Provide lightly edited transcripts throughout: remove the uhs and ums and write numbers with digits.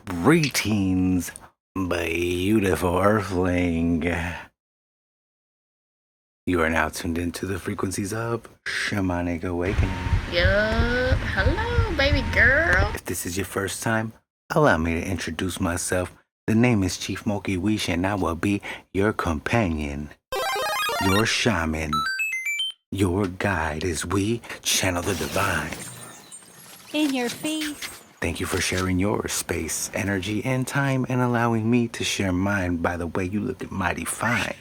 Greetings, beautiful Earthling. You are now tuned into the frequencies of Shamanic Awakening. Yup. Hello, baby girl. If this is your first time, allow me to introduce myself. The name is Chief Moki Wish, and I will be your companion, your shaman, your guide as we channel the divine. In your face. Thank you for sharing your space, energy, and time, and allowing me to share mine. By the way, you look mighty fine.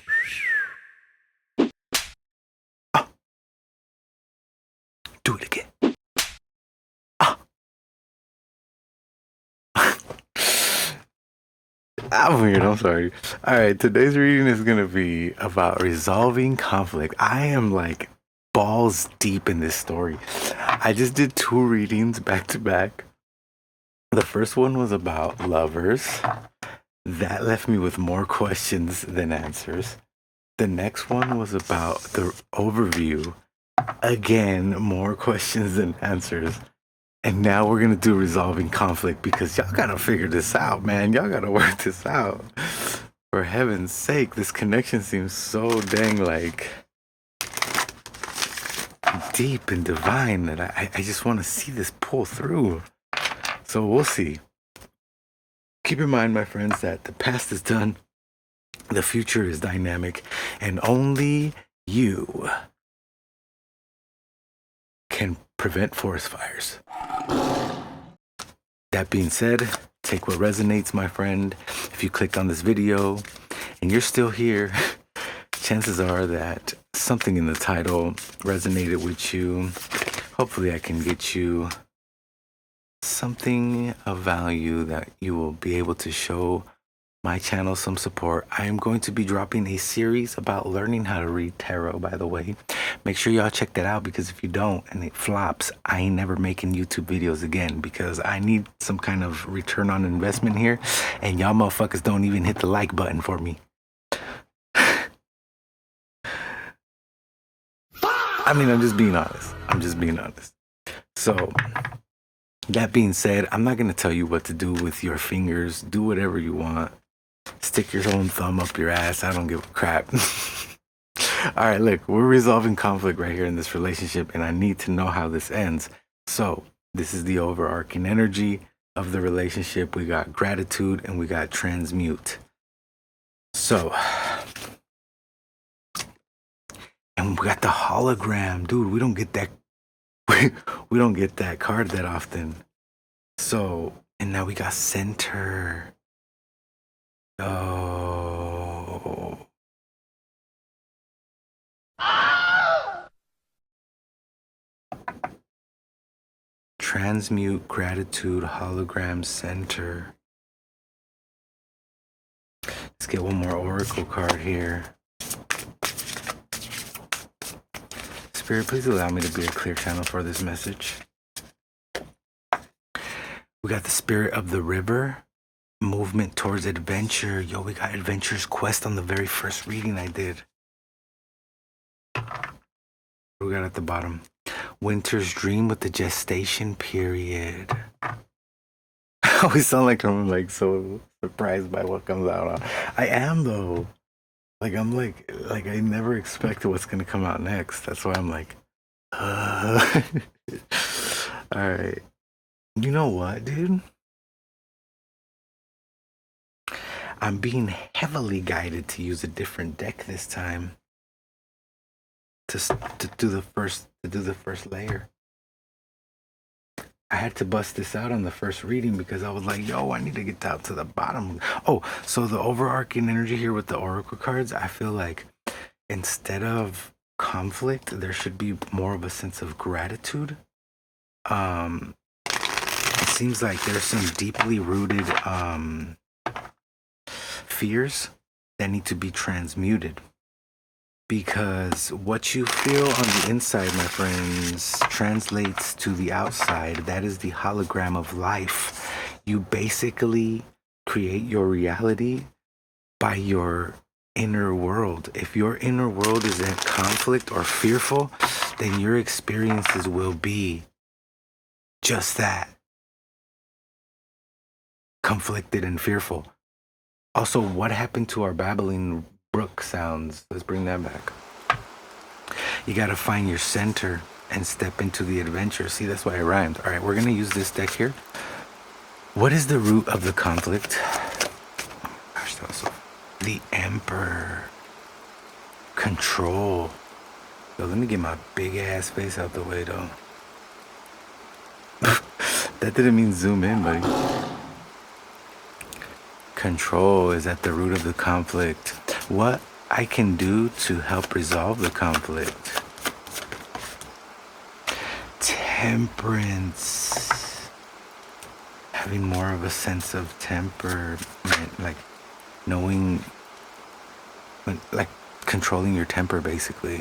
Oh. Do it again. Oh. I'm weird, I'm sorry. Alright, today's reading is going to be about resolving conflict. I am like balls deep in this story. I just did 2 readings back to back. The first one was about lovers. That left me with more questions than answers. The next one was about the overview. Again, more questions than answers. And now we're going to do resolving conflict because y'all got to figure this out, man. Y'all got to work this out. For heaven's sake, this connection seems so dang like deep and divine that I just want to see this pull through. So we'll see. Keep in mind, my friends, that the past is done, the future is dynamic, and only you can prevent forest fires. That being said, take what resonates, my friend. If you clicked on this video and you're still here, chances are that something in the title resonated with you. Hopefully I can get you something of value that you will be able to show my channel some support. I am going to be dropping a series about learning how to read tarot, by the way. Make sure y'all check that out, because if you don't and it flops, I ain't never making YouTube videos again, because I need some kind of return on investment here, and y'all motherfuckers don't even hit the like button for me. I mean, I'm just being honest. So that being said, I'm not going to tell you what to do with your fingers. Do whatever you want. Stick your own thumb up your ass. I don't give a crap. All right, look, we're resolving conflict right here in this relationship, and I need to know how this ends. So this is the overarching energy of the relationship. We got gratitude and we got transmute. So, and we got the hologram. Dude, we don't get that. We don't get that card that often. So, and now we got center. Oh. Transmute, gratitude, hologram, center. Let's get one more oracle card here. Spirit, please allow me to be a clear channel for this message. We got the spirit of the river, movement towards adventure. Yo, we got adventure's quest on the very first reading I did. What we got at the bottom? Winter's dream with the gestation period. I always sound like I'm like so surprised by what comes out. I am though. Like I'm like I never expected what's gonna come out next. That's why I'm like, all right. You know what, dude? I'm being heavily guided to use a different deck this time. To do the first layer. I had to bust this out on the first reading because I was like, yo, I need to get down to the bottom. Oh, so the overarching energy here with the oracle cards, I feel like instead of conflict, there should be more of a sense of gratitude. It seems like there's some deeply rooted fears that need to be transmuted. Because what you feel on the inside, my friends, translates to the outside. That is the hologram of life. You basically create your reality by your inner world. If your inner world is in conflict or fearful, then your experiences will be just that. conflicted and fearful. Also, what happened to our babbling brook sounds? Let's bring that back. You got to find your center and step into the adventure. See, that's why it rhymed. All right, we're going to use this deck here. What is the root of the conflict? Gosh, that was so... The Emperor. Control. So let me get my big ass face out the way, though. That didn't mean zoom in, buddy. Control is at the root of the conflict. What I can do to help resolve the conflict? Temperance. Having more of a sense of temperament, like knowing, like controlling your temper, basically.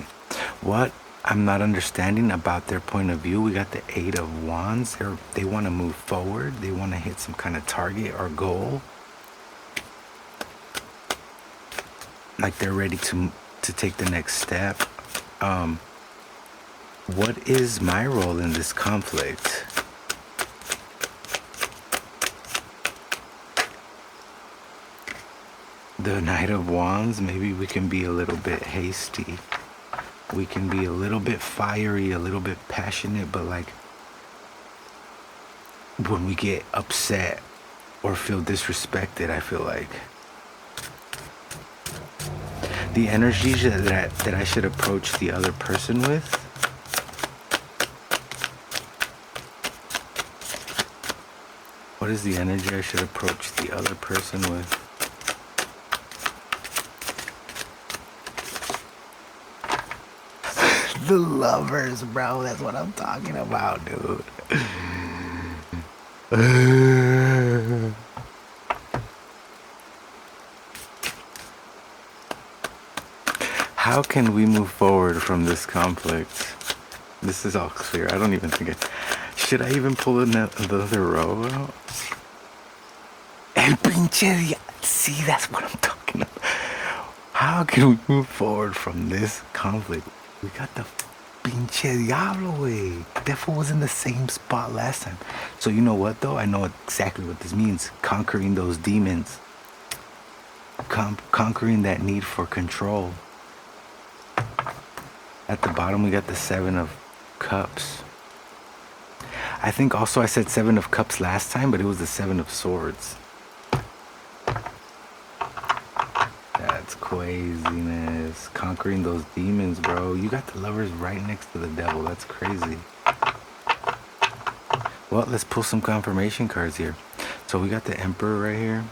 What I'm not understanding about their point of view, we got the Eight of Wands. They want to move forward. They want to hit some kind of target or goal. Like they're ready to take the next step. What is my role in this conflict? The Knight of Wands, maybe we can be a little bit hasty. We can be a little bit fiery, a little bit passionate, but like when we get upset or feel disrespected, I feel like the energy that I should approach the other person with. What is the energy I should approach the other person with? The Lovers, bro. That's what I'm talking about, dude. How can we move forward from this conflict? This is all clear. I don't even think should I even pull the other row out? El pinche See, that's what I'm talking about. How can we move forward from this conflict? We got the pinche diablo way. That fool was in the same spot last time. So you know what though? I know exactly what this means. Conquering those demons. Conquering that need for control. At the bottom we got the Seven of Cups. I think also I said Seven of Cups last time, but it was the Seven of Swords. That's craziness. Conquering those demons, bro. You got the Lovers right next to the Devil. That's crazy. Well, let's pull some confirmation cards here. So we got the Emperor right here.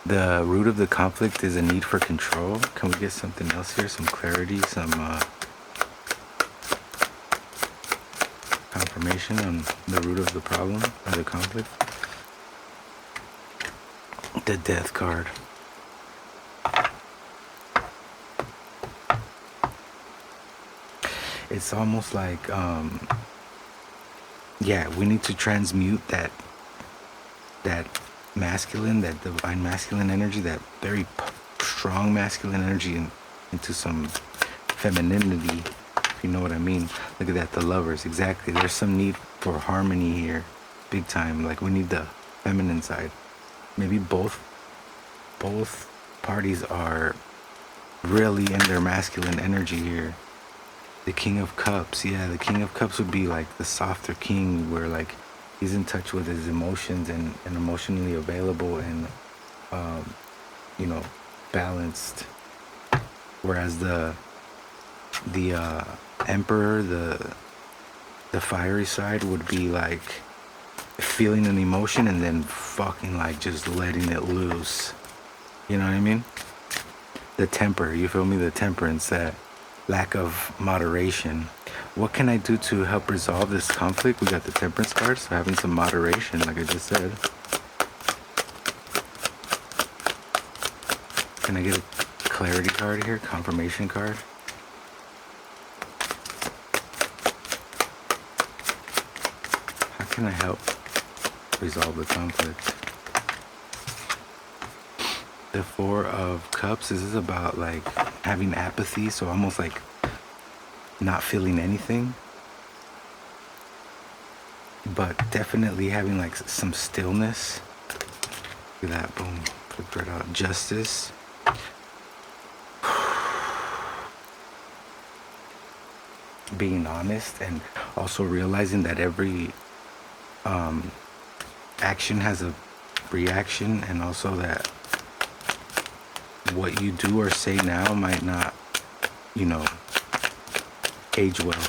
The root of the conflict is a need for control. Can we get something else here? Some clarity, some confirmation on the root of the problem or the conflict. The Death card. It's almost like yeah, we need to transmute that masculine, that divine masculine energy, that very strong masculine energy into some femininity, if you know what I mean. Look at that, the Lovers. Exactly. There's some need for harmony here, big time. Like we need the feminine side. Maybe both parties are really in their masculine energy here. The King of Cups. Yeah, the King of Cups would be like the softer king, where like he's in touch with his emotions and emotionally available and you know, balanced. Whereas the Emperor, the fiery side, would be like feeling an emotion and then fucking like just letting it loose. You know what I mean? The temper, you feel me? The temperance, that lack of moderation. What can I do to help resolve this conflict? We got the Temperance card, so having some moderation, like I just said. Can I get a clarity card here? Confirmation card. How can I help resolve the conflict? The Four of Cups. This is about like having apathy, so almost like not feeling anything, but definitely having like some stillness. Look at that. Boom. Flipped right out. Justice. Being honest and also realizing that every action has a reaction, and also that what you do or say now might not, you know, age well.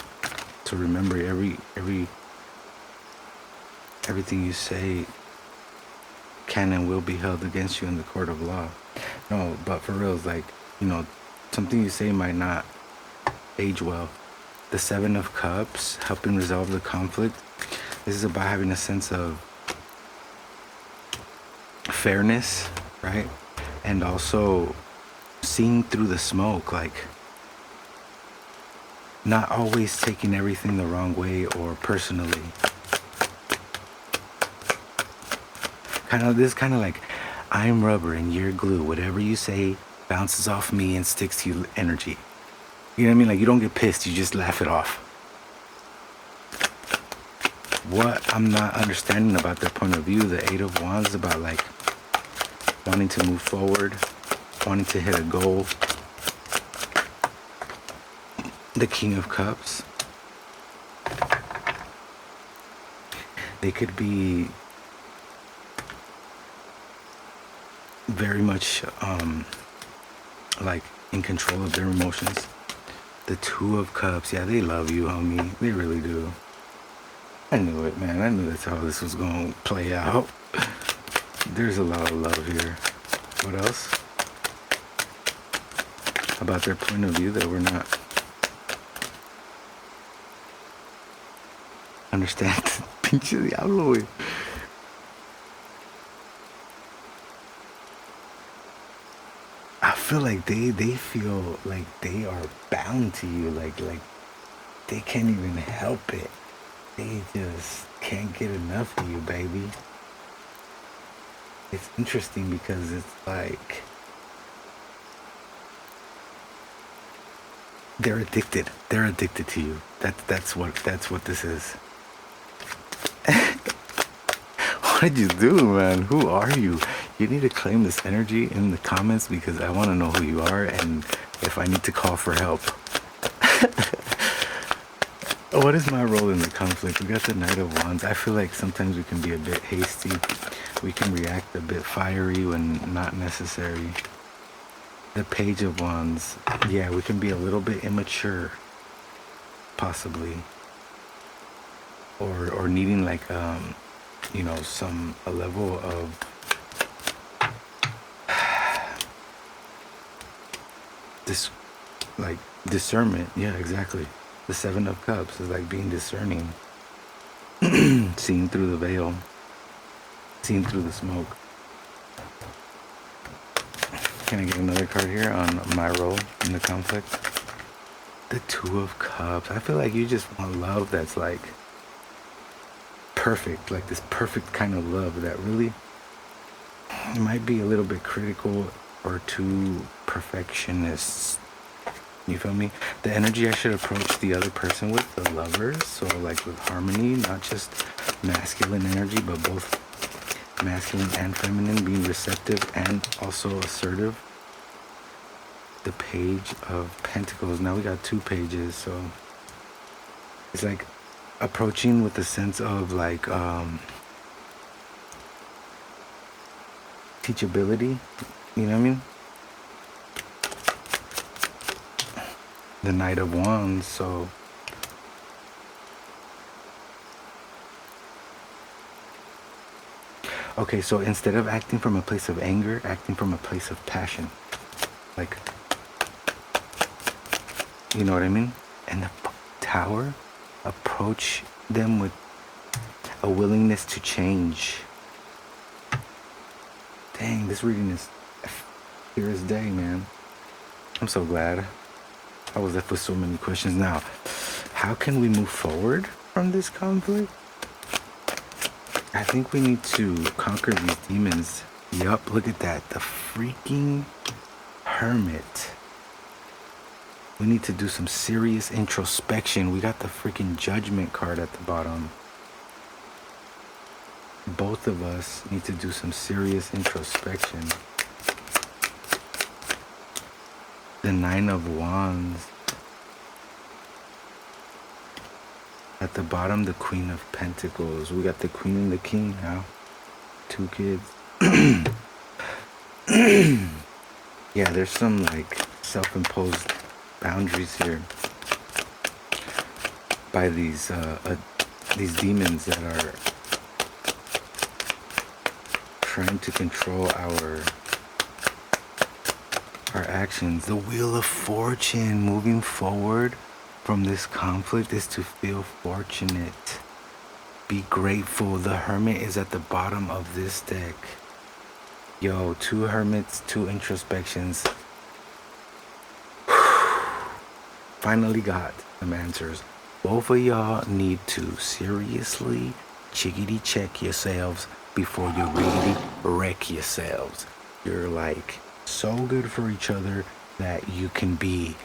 So remember, everything you say can and will be held against you in the court of law. No, but for real, it's like, you know, something you say might not age well. The Seven of Cups, helping resolve the conflict. This is about having a sense of fairness, right? And also seeing through the smoke, like not always taking everything the wrong way or personally. This kind of like, I'm rubber and you're glue. Whatever you say bounces off me and sticks to you energy. You know what I mean? Like, you don't get pissed, you just laugh it off. What I'm not understanding about their point of view, the Eight of Wands, is about like wanting to move forward, wanting to hit a goal. The King of Cups. They could be very much like in control of their emotions. The Two of Cups, yeah, they love you, homie. They really do. I knew it, man. I knew that's how this was going to play out. There's a lot of love here. What else? About their point of view that we're not understand. Pinche diablo, güey. I feel like they feel like they are bound to you, like they can't even help it. They just can't get enough of you, baby. It's interesting because it's like they're addicted. They're addicted to you. That's what this is. What did you do, man? Who are you? You need to claim this energy in the comments because I want to know who you are and if I need to call for help. What is my role in the conflict? We got the Knight of Wands. I feel like sometimes we can be a bit hasty. We can react a bit fiery when not necessary. The Page of Wands. Yeah, we can be a little bit immature. Possibly. Or needing like you know, a level of this, like, discernment. Yeah, exactly. The Seven of Cups is like being discerning. Seeing through the veil. Seeing through the smoke. Can I get another card here on my role in the conflict? The Two of Cups. I feel like you just want love that's like perfect, like this perfect kind of love that really might be a little bit critical or too perfectionist. You feel me? The energy I should approach the other person with, the Lovers, so like with harmony, not just masculine energy, but both masculine and feminine, being receptive and also assertive. The Page of Pentacles. Now we got two pages, so it's like approaching with a sense of like teachability, you know what I mean? The Knight of Wands, so okay, so instead of acting from a place of anger, acting from a place of passion, like, you know what I mean? And the Tower, approach them with a willingness to change. Dang, this reading is clear as day, man. I'm so glad. I was left with so many questions. Now, how can we move forward from this conflict? I think we need to conquer these demons. Yup, look at that. The freaking Hermit. We need to do some serious introspection. We got the freaking Judgment card at the bottom. both of us need to do some serious introspection. The Nine of Wands. At the bottom, the Queen of Pentacles. We got the Queen and the King now. 2 kids. Yeah, there's some like self-imposed boundaries here by these demons that are trying to control our actions. The Wheel of Fortune. Moving forward from this conflict is to feel fortunate. Be grateful. The Hermit is at the bottom of this deck. Yo, 2 hermits, 2 introspections. Finally got some answers. Both of y'all need to seriously chickity check yourselves before you really wreck yourselves. You're like so good for each other that you can be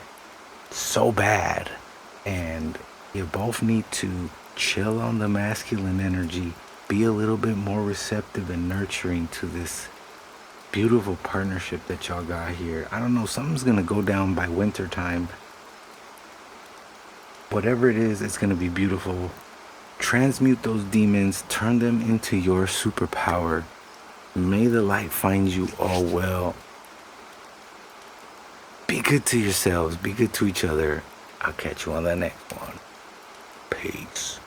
so bad, and you both need to chill on the masculine energy, be a little bit more receptive and nurturing to this beautiful partnership that y'all got here. I don't know, something's gonna go down by winter time. Whatever it is, it's gonna be beautiful. Transmute those demons, turn them into your superpower. May the light find you all well. Be good to yourselves, be good to each other. I'll catch you on the next one. Peace.